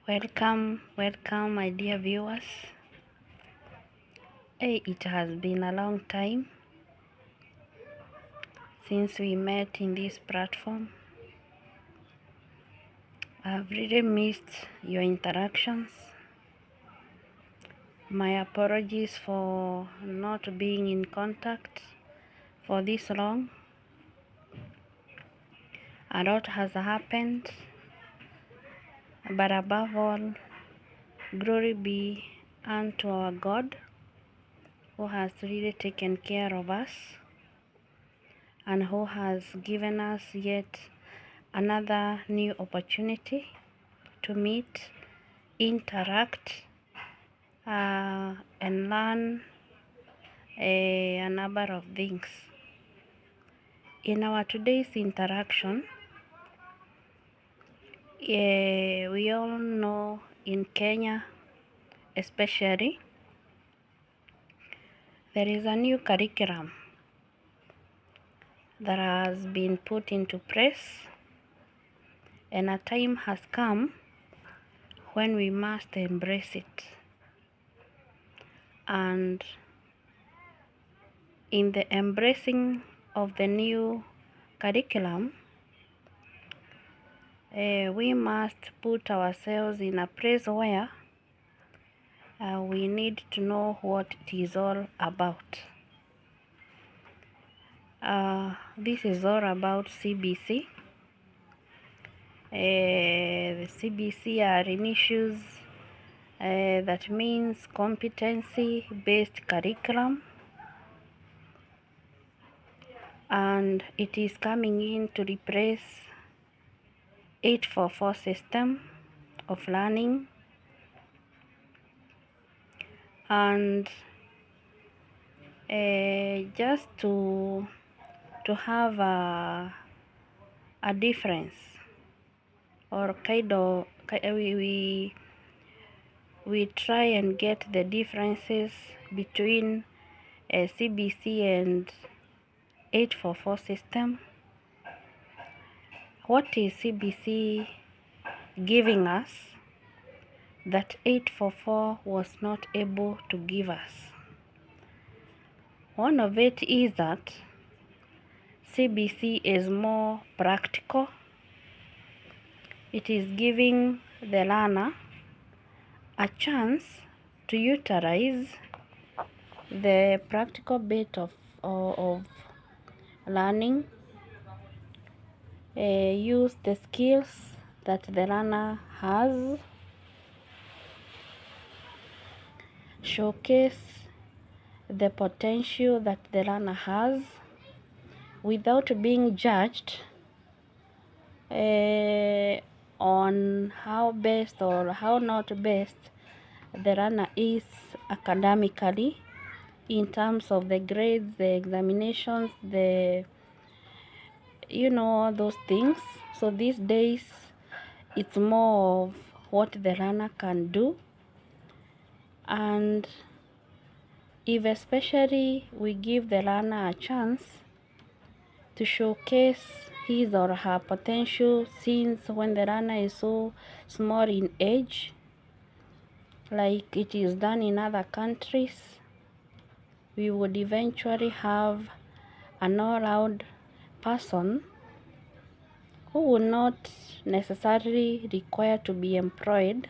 Welcome, my dear viewers. Hey, it has been a long time since we met in this platform. I've really missed your interactions. My apologies for not being in contact for this long. A lot has happened, but above all, glory be unto our God who has really taken care of us and who has given us yet another new opportunity to meet, interact, and learn a number of things. In our today's interaction, we all know in Kenya especially, there is a new curriculum that has been put into place, and a time has come when we must embrace it. And in the embracing of the new curriculum, we must put ourselves in a place where we need to know what it is all about. This is all about CBC. The CBC are in issues that means competency-based curriculum, and it is coming in to replace 844 system of learning. And just to have a difference, or we try and get the differences between CBC and 844 system. What is CBC giving us that 844 was not able to give us? One of it is that CBC is more practical. It is giving the learner a chance to utilize the practical bit of learning, use the skills that the learner has, showcase the potential that the learner has without being judged on how best or how not best the learner is academically, in terms of the grades, the examinations, all those things. So these days it's more of what the learner can do, and if especially we give the learner a chance to showcase his or her potential since when the learner is so small in age, like it is done in other countries, we would eventually have an all-round person who would not necessarily require to be employed,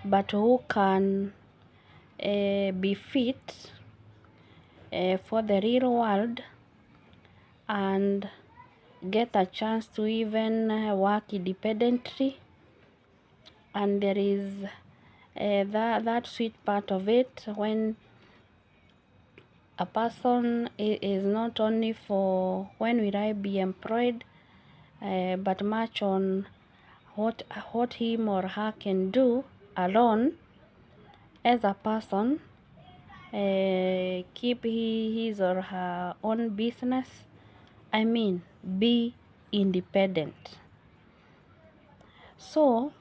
but who can be fit for the real world and get a chance to even work independently. And there is that sweet part of it when a person is not only for when will I be employed, but much on what him or her can do alone as a person, keep his or her own business. I mean, be independent. So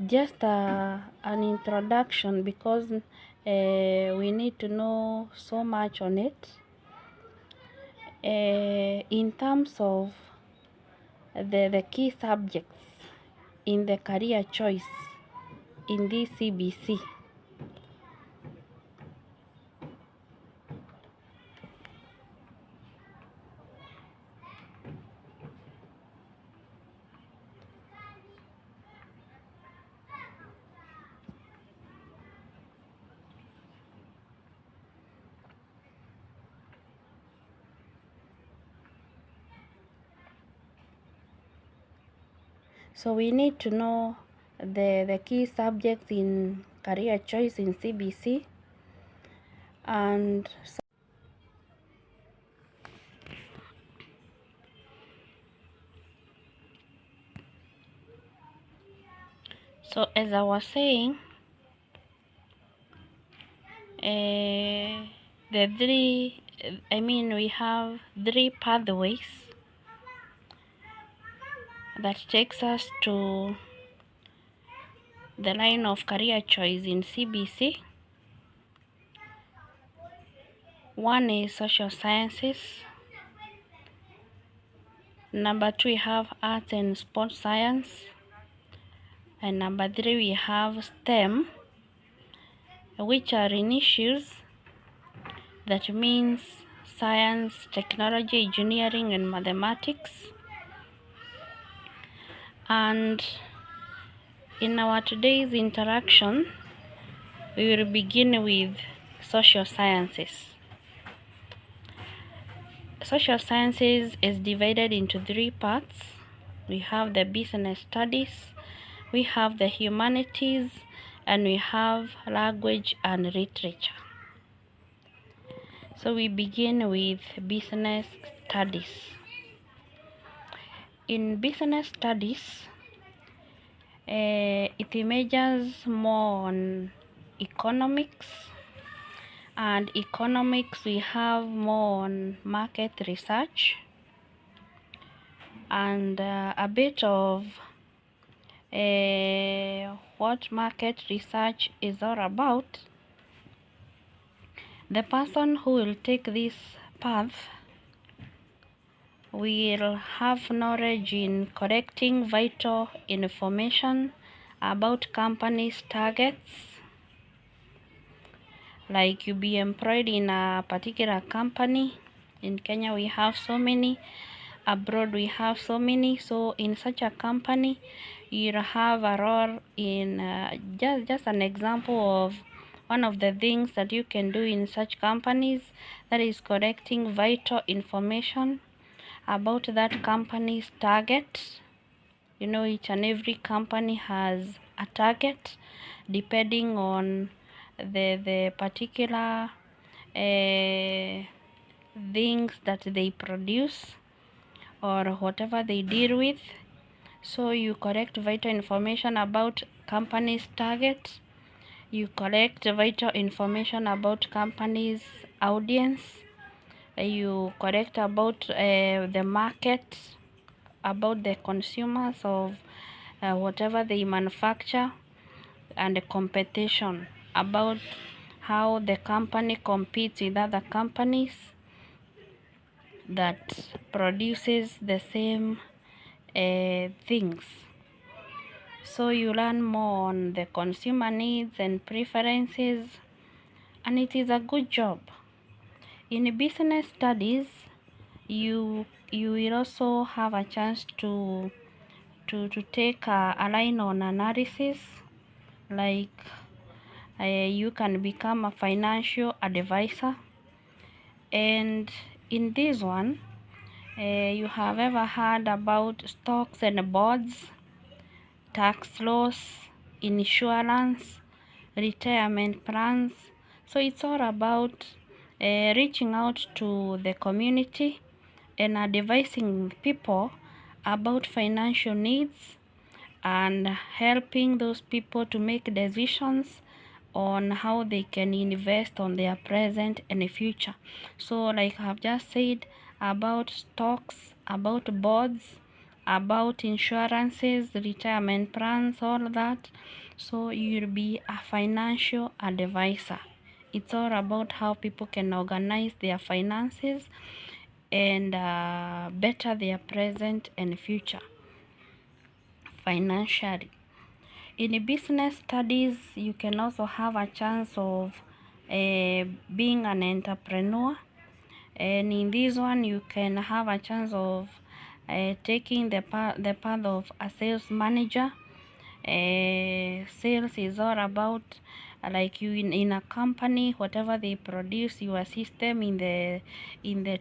just an introduction, because we need to know so much on it. In terms of the key subjects in the career choice in this CBC. So we need to know the key subjects in career choice in CBC, and so as I was saying, we have three pathways that takes us to the line of career choice in CBC. One is social sciences. Number two, we have arts and sports science. And number three, we have STEM, which are issues that means science, technology, engineering, and mathematics. And in our today's interaction, we will begin with social sciences. Social sciences is divided into three parts. We have the business studies, we have the humanities, and we have language and literature. So we begin with business studies. In business studies, it majors more on economics, and economics we have more on market research and a bit of what market research is all about. The person who will take this path will have knowledge in collecting vital information about companies' targets. Like you be employed in a particular company. In Kenya we have so many, abroad we have so many. So in such a company you'll have a role in just an example of one of the things that you can do in such companies, that is collecting vital information about that company's target. You know, each and every company has a target depending on the particular things that they produce or whatever they deal with. So you collect vital information about company's target, you collect vital information about company's audience, you collect about the market, about the consumers of whatever they manufacture, and the competition, about how the company competes with other companies that produces the same things. So you learn more on the consumer needs and preferences, and it is a good job. In business studies, you will also have a chance to take a line on analysis, like you can become a financial advisor. And in this one, you have ever heard about stocks and bonds, tax laws, insurance, retirement plans. So it's all about reaching out to the community and advising people about financial needs and helping those people to make decisions on how they can invest on their present and future. So like I've just said, about stocks, about bonds, about insurances, retirement plans, all that. So you'll be a financial advisor. It's all about how people can organize their finances and better their present and future. financially. In business studies, you can also have a chance of being an entrepreneur, and in this one you can have a chance of taking the path of a sales manager. Sales is all about like you in a company, whatever they produce, you assist them in the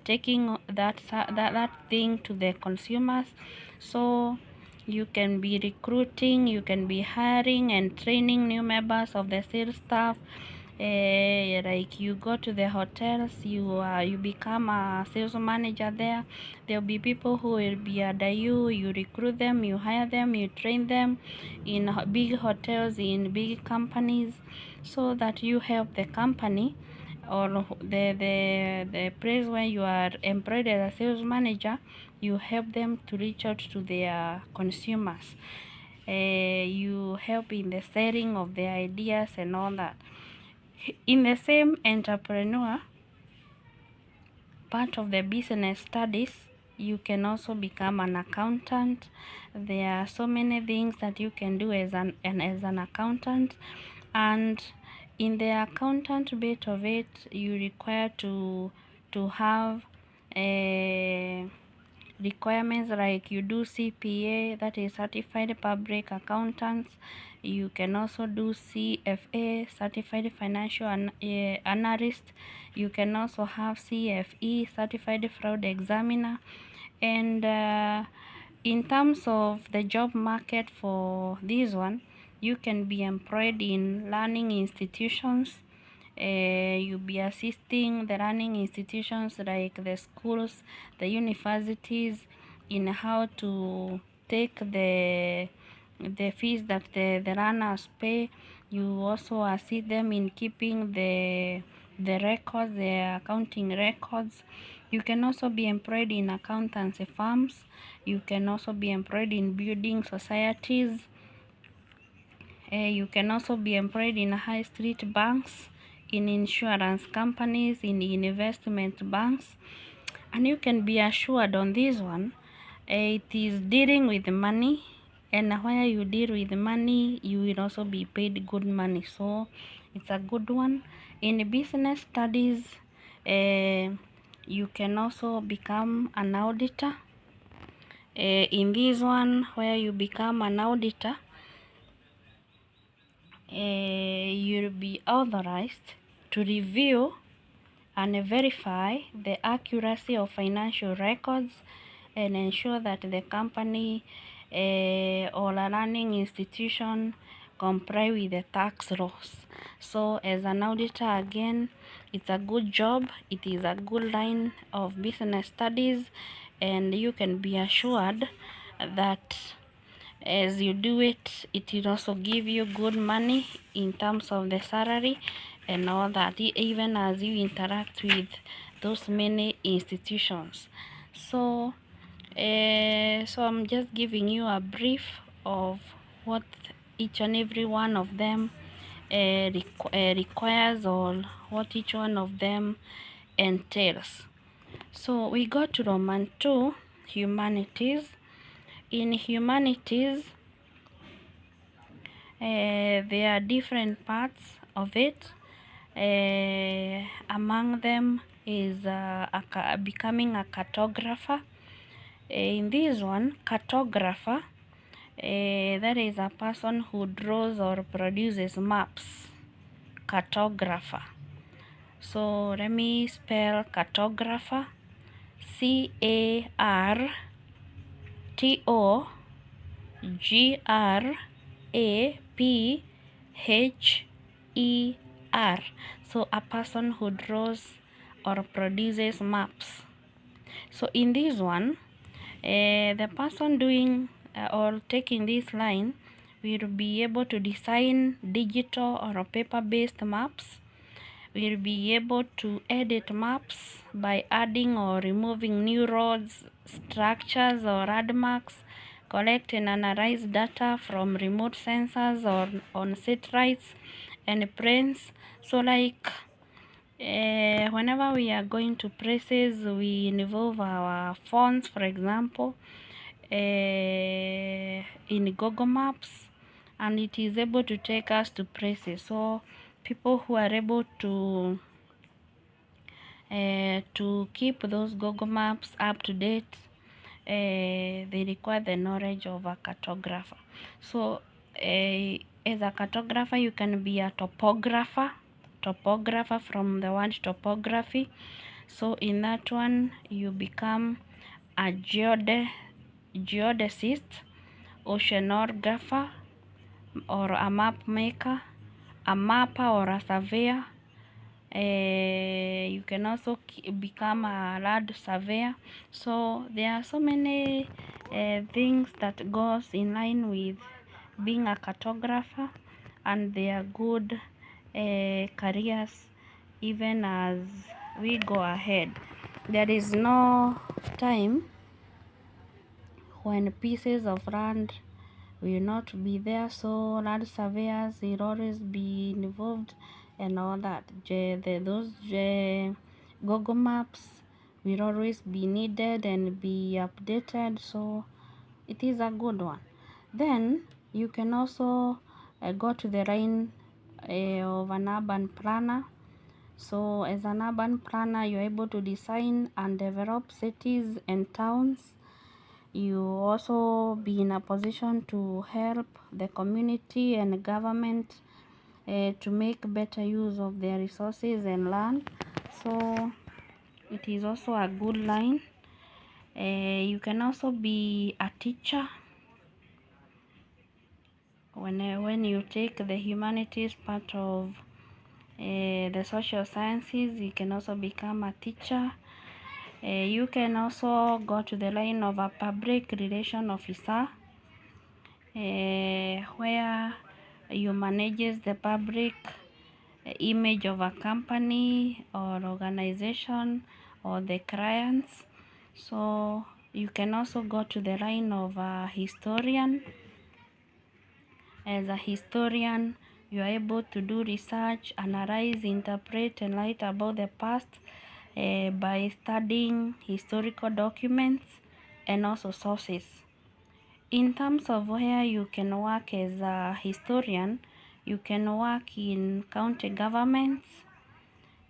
taking that thing to the consumers. So you can be recruiting, you can be hiring and training new members of the sales staff. Like you go to the hotels, you become a sales manager there. There'll be people who will be under you. You recruit them, you hire them, you train them in big hotels, in big companies, so that you help the company or the place where you are employed as a sales manager. You help them to reach out to their consumers. You help in the selling of their ideas and all that. In the same entrepreneur part of the business studies, you can also become an accountant. There are so many things that you can do as an accountant, and in the accountant bit of it, you require to have a requirements like you do CPA, that is Certified Public Accountants. You can also do CFA, Certified Financial Analyst. You can also have CFE, Certified Fraud Examiner. And in terms of the job market for this one, you can be employed in learning institutions. You'll be assisting the learning institutions like the schools, the universities, in how to take the fees that the learners pay. You also assist them in keeping the records, the accounting records. You can also be employed in accountancy firms. You can also be employed in building societies. You can also be employed in high street banks, in insurance companies, in investment banks. And you can be assured on this one, it is dealing with money, and where you deal with money, you will also be paid good money. So it's a good one. In business studies, you can also become an auditor. In this one, where you become an auditor, you'll be authorized to review and verify the accuracy of financial records and ensure that the company or a learning institution comply with the tax laws. So as an auditor, again, it's a good job. It is a good line of business studies, and you can be assured that as you do it, it will also give you good money in terms of the salary and all that, even as you interact with those many institutions. So I'm just giving you a brief of what each and every one of them requires, or what each one of them entails. So we go to Roman 2, humanities. In humanities, there are different parts of it. Among them is becoming a cartographer. In this one, cartographer, that is a person who draws or produces maps. Cartographer. So let me spell cartographer. CARTOGRAPHER. So a person who draws or produces maps. So in this one, the person doing or taking this line will be able to design digital or paper-based maps. Will be able to edit maps by adding or removing new roads, structures, or landmarks, collect and analyze data from remote sensors or on satellites and planes. So like whenever we are going to places, we involve our phones, for example. in Google Maps, and it is able to take us to places. So people who are able to keep those Google Maps up to date, they require the knowledge of a cartographer. So as a cartographer, you can be a topographer from the word topography. So in that one, you become a geodesist, oceanographer, or a map maker, a mapper or a surveyor. You can also become a land surveyor. So there are so many things that goes in line with being a cartographer, and they are good careers even as we go ahead. There is no time when pieces of land will not be there, so land surveyors will always be involved and all that. Those Google Maps will always be needed and be updated, so it is a good one. Then you can also go to the line of an urban planner. So as an urban planner, you're able to design and develop cities and towns. You also be in a position to help the community and government to make better use of their resources and land. So it is also a good line. You can also be a teacher. When you take the humanities part of the social sciences, you can also become a teacher. You can also go to the line of a public relation officer, where you manages the public image of a company or organization or the clients. So you can also go to the line of a historian. As a historian, you are able to do research, analyze, interpret, and write about the past by studying historical documents and also sources. In terms of where you can work as a historian, you can work in county governments.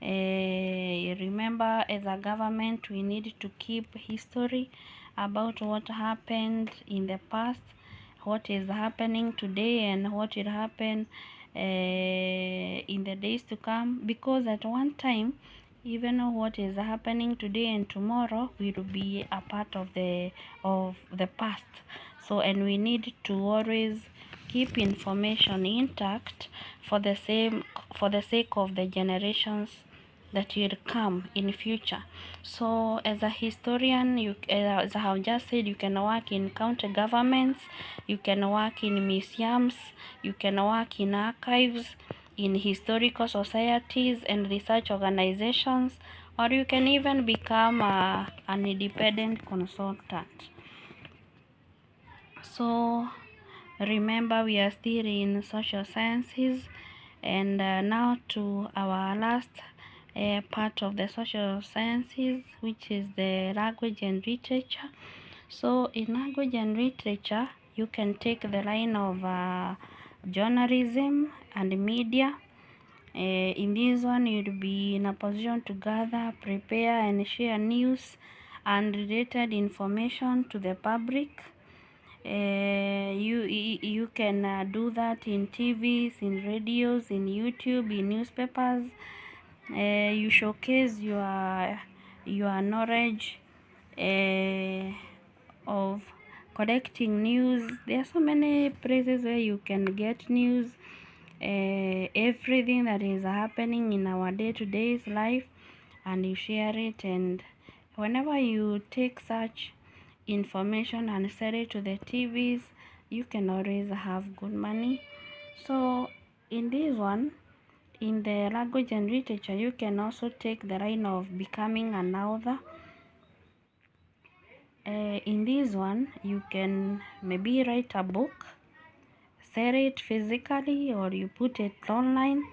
Remember, as a government, we need to keep history about what happened in the past, what is happening today, and what will happen in the days to come, because at one time, even what is happening today and tomorrow will be a part of the past. So, and we need to always keep information intact for the sake of the generations that will come in future. So as a historian, as I have just said, you can work in county governments, you can work in museums, you can work in archives, in historical societies and research organizations, or you can even become an independent consultant. So remember, we are still in social sciences, and now to our last part of the social sciences, which is the language and literature. So in language and literature, you can take the line of journalism and media. In this one, you'll be in a position to gather, prepare, and share news and related information to the public. You can do that in TVs, in radios, in YouTube, in newspapers. You showcase your knowledge of collecting news. There are so many places where you can get news, everything that is happening in our day-to-day life, and you share it. And whenever you take such information and sell it to the TVs, you can always have good money. So in this one, in the language and literature, you can also take the line of becoming an author. In this one, you can maybe write a book, sell it physically, or you put it online.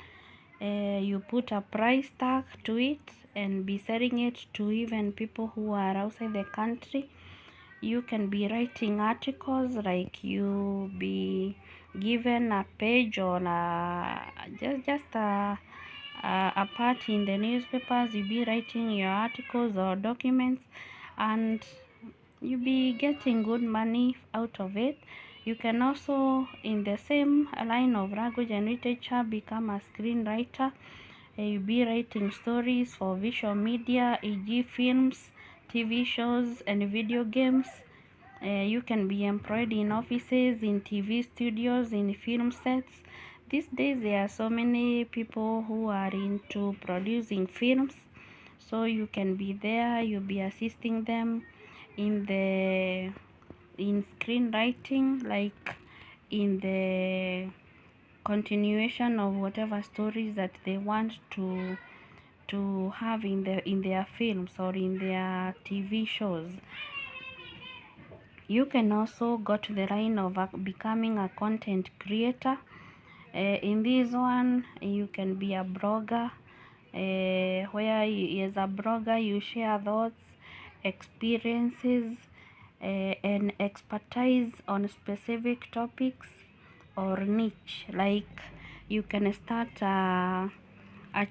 You put a price tag to it and be selling it to even people who are outside the country. You can be writing articles, like you be given a page or just a part in the newspapers. You be writing your articles or documents, and you be getting good money out of it. You can also, in the same line of language and literature, become a screenwriter. You be writing stories for visual media, e.g. films, TV shows, and video games. You can be employed in offices, in TV studios, in film sets. These days there are so many people who are into producing films, so you can be there. You'll be assisting them in screenwriting, like in the continuation of whatever stories that they want to have in their films or in their TV shows. You can also go to the line of becoming a content creator. In this one, you can be a blogger, where as a blogger you share thoughts, experiences, and expertise on specific topics or niche. Like you can start a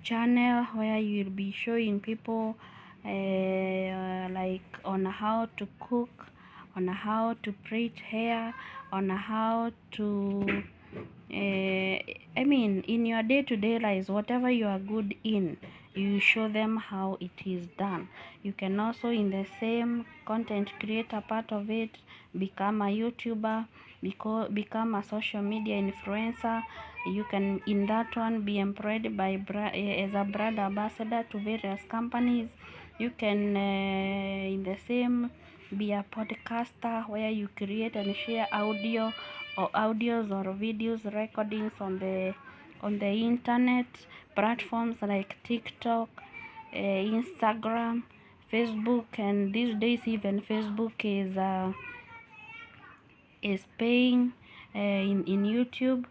channel where you'll be showing people like on how to cook, on how to braid hair, on how to I mean, in your day-to-day lives, whatever you are good in, you show them how it is done. You can also, in the same content creator part of it, become a YouTuber, become a social media influencer. You can, in that one, be employed by as a brand ambassador to various companies. You can, in the same, be a podcaster where you create and share audios or videos recordings on the internet platforms like TikTok, Instagram, Facebook, and these days even Facebook is paying in YouTube.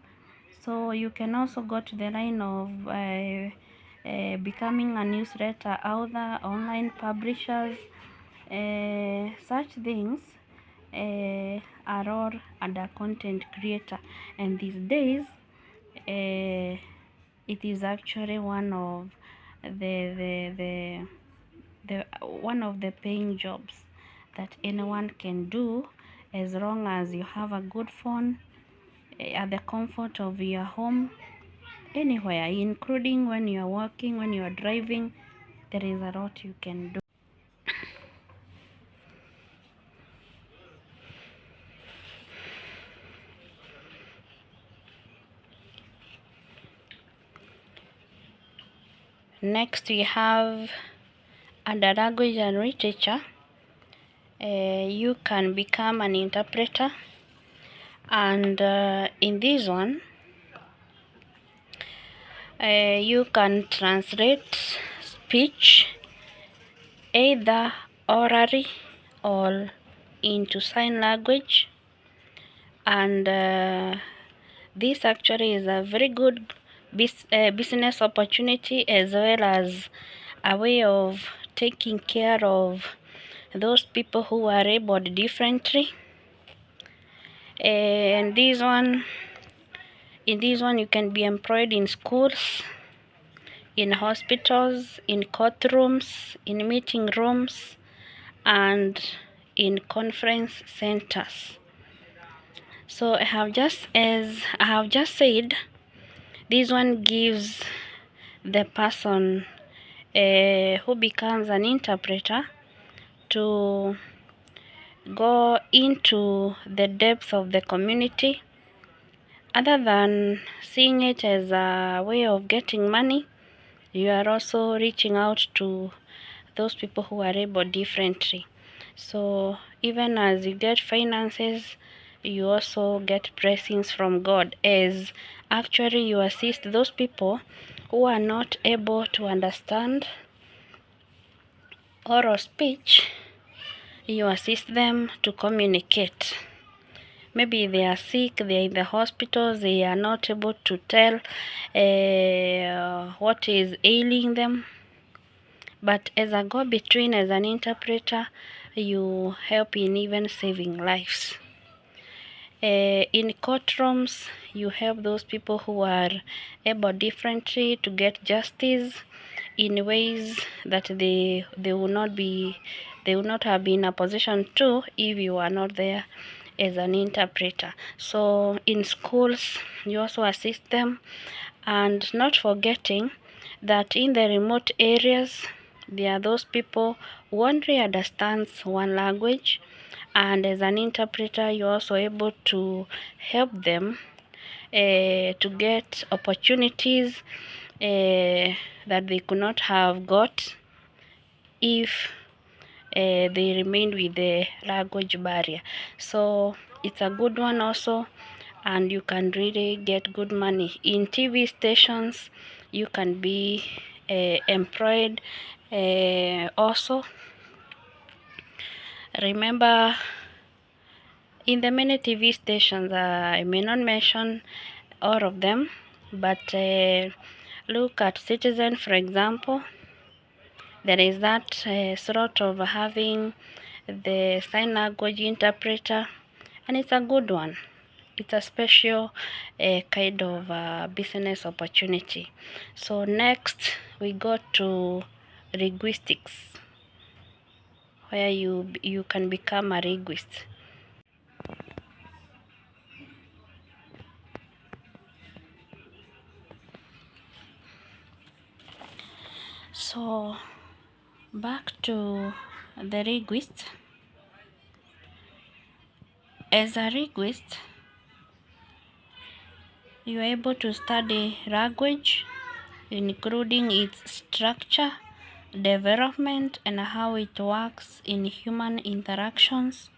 So you can also go to the line of becoming a newsletter author, online publishers. Such things are all under content creator, and these days it is actually one of the one of the paying jobs that anyone can do, as long as you have a good phone at the comfort of your home, anywhere, including when you are working, when you are driving. There is a lot you can do. Next we have under language and literature. You can become an interpreter, and in this one you can translate speech, either orally or into sign language, and this actually is a very good business opportunity, as well as a way of taking care of those people who are able differently. And in this one you can be employed in schools, in hospitals, in courtrooms, in meeting rooms, and in conference centers. So as I have just said, this one gives the person who becomes an interpreter to go into the depth of the community. Other than seeing it as a way of getting money, you are also reaching out to those people who are able differently. So even as you get finances, you also get blessings from God, as actually you assist those people who are not able to understand oral speech. You assist them to communicate. Maybe they are sick, they are in the hospitals, they are not able to tell what is ailing them. But as a go-between, as an interpreter, you help in even saving lives. In courtrooms, you help those people who are able differently to get justice in ways that they will not have been in a position to if you are not there as an interpreter. So in schools, you also assist them, and not forgetting that in the remote areas, there are those people who only understands one language, and as an interpreter, you're also able to help them to get opportunities that they could not have got if they remained with the language barrier. So it's a good one also, and you can really get good money. In TV stations, you can be employed also. Remember, in the many TV stations, I may not mention all of them, but look at Citizen, for example. There is that sort of having the sign language interpreter, and it's a good one. It's a special kind of business opportunity. So next we go to linguistics, where you can become a linguist. So back to the linguist. As a linguist, you are able to study language, including its structure, development, and how it works in human interactions.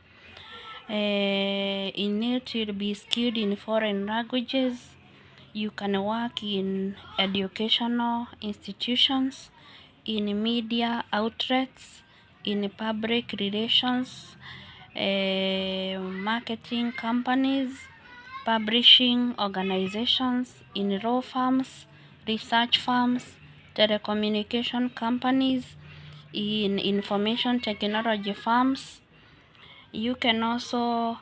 In it, you'll be skilled in foreign languages. You can work in educational institutions, in media outlets, in public relations, marketing companies, publishing organizations, in law firms, research firms, telecommunication companies, in information technology firms. You can also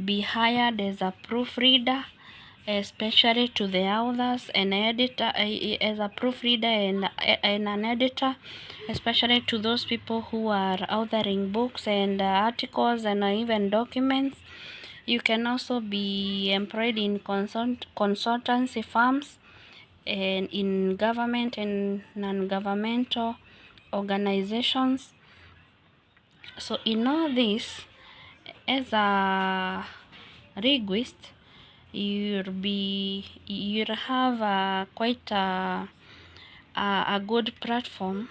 be hired as a proofreader, especially to the authors and editor, as a proofreader and an editor, especially to those people who are authoring books and articles and even documents. You can also be employed in consultancy firms and in government and non-governmental organizations. So in all this, as a linguist, you'll have quite a good platform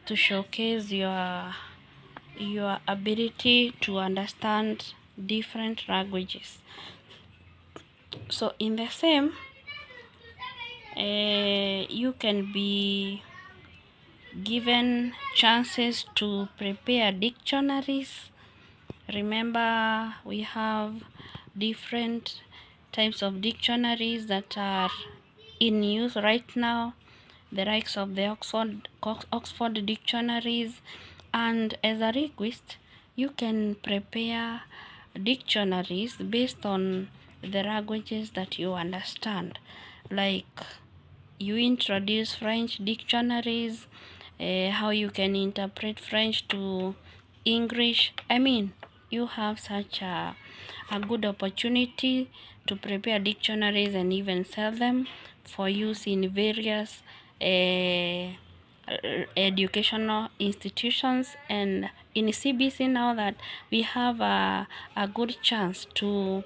to showcase your ability to understand different languages. So in the same, you can be given chances to prepare dictionaries. Remember, we have different types of dictionaries that are in use right now, the likes of the Oxford dictionaries, and as a linguist, you can prepare dictionaries based on the languages that you understand. Like, you introduce French dictionaries, how you can interpret French to English. I mean, you have such a good opportunity to prepare dictionaries and even sell them for use in various educational institutions. And in CBC, now that we have a good chance to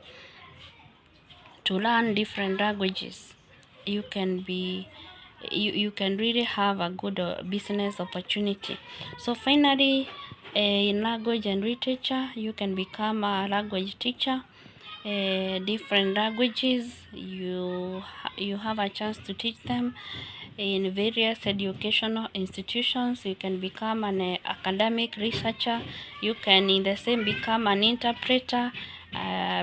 learn different languages, you can really have a good business opportunity. So finally, in language and literature, you can become a language teacher. Different languages, you have a chance to teach them in various educational institutions. You can become an academic researcher. You can in the same become an interpreter,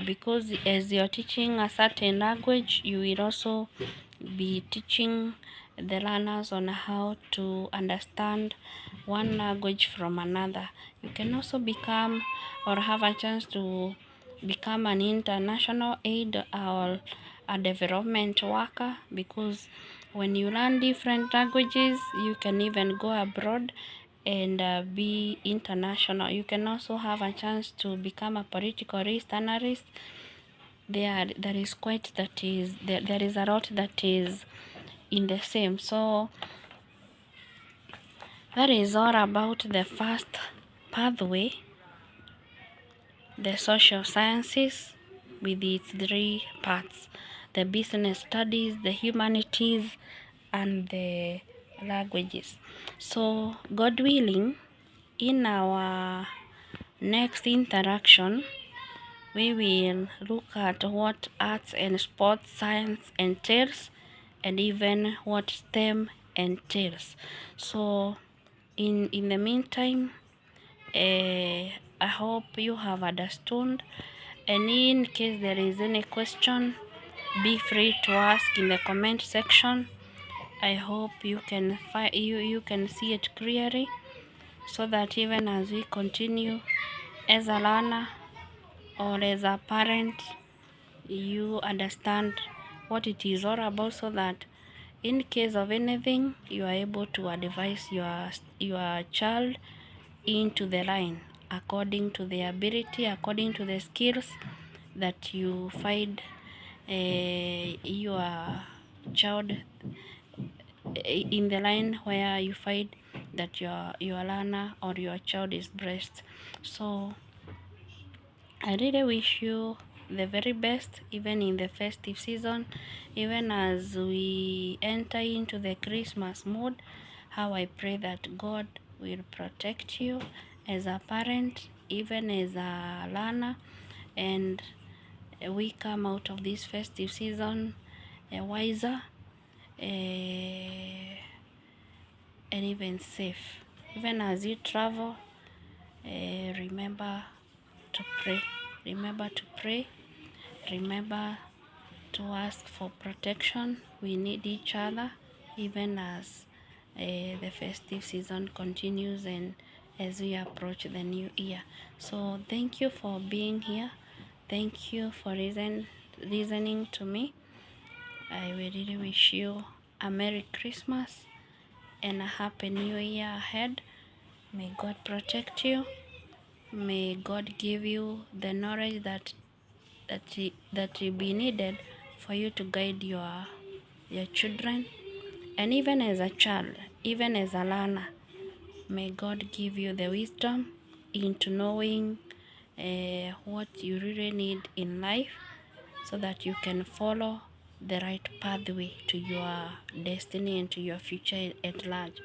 because as you're teaching a certain language, you will also be teaching the learners on how to understand one language from another. You can also become or have a chance to become an international aid or a development worker, because when you learn different languages, you can even go abroad and be international. You can also have a chance to become a political risk analyst. There is quite that is there is a lot that is in the same. So that is all about the first pathway, the social sciences, with its three parts: the business studies, the humanities, and the languages. So God willing, in our next interaction, we will look at what arts and sports science entails, and even what STEM entails. So in the meantime, I hope you have understood, and in case there is any question, be free to ask in the comment section. I hope you can you can see it clearly, so that even as we continue as a learner or as a parent, you understand what it is all about, so that in case of anything, you are able to advise your child into the line according to the ability, according to the skills that you find your child in the line where you find that your learner or your child is blessed. So I really wish you the very best, even in the festive season, even as we enter into the Christmas mood. How I pray that God will protect you as a parent, even as a learner, and we come out of this festive season wiser and even safe. Even as you travel, remember to pray. Remember to pray. Remember to ask for protection. We need each other, even as the festive season continues and as we approach the new year. So thank you for being here. Thank you for listening to me. I really wish you a Merry Christmas and a Happy New Year ahead. May God protect you. May God give you the knowledge that will be needed for you to guide your children. And even as a child, even as a learner, may God give you the wisdom into knowing what you really need in life, so that you can follow the right pathway to your destiny and to your future at large.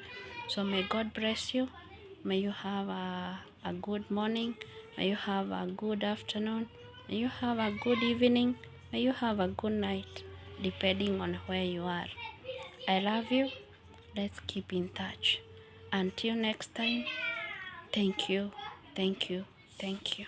So may God bless you. May you have a good morning. May you have a good afternoon. May you have a good evening. May you have a good night, depending on where you are. I love you. Let's keep in touch. Until next time, thank you, thank you, thank you.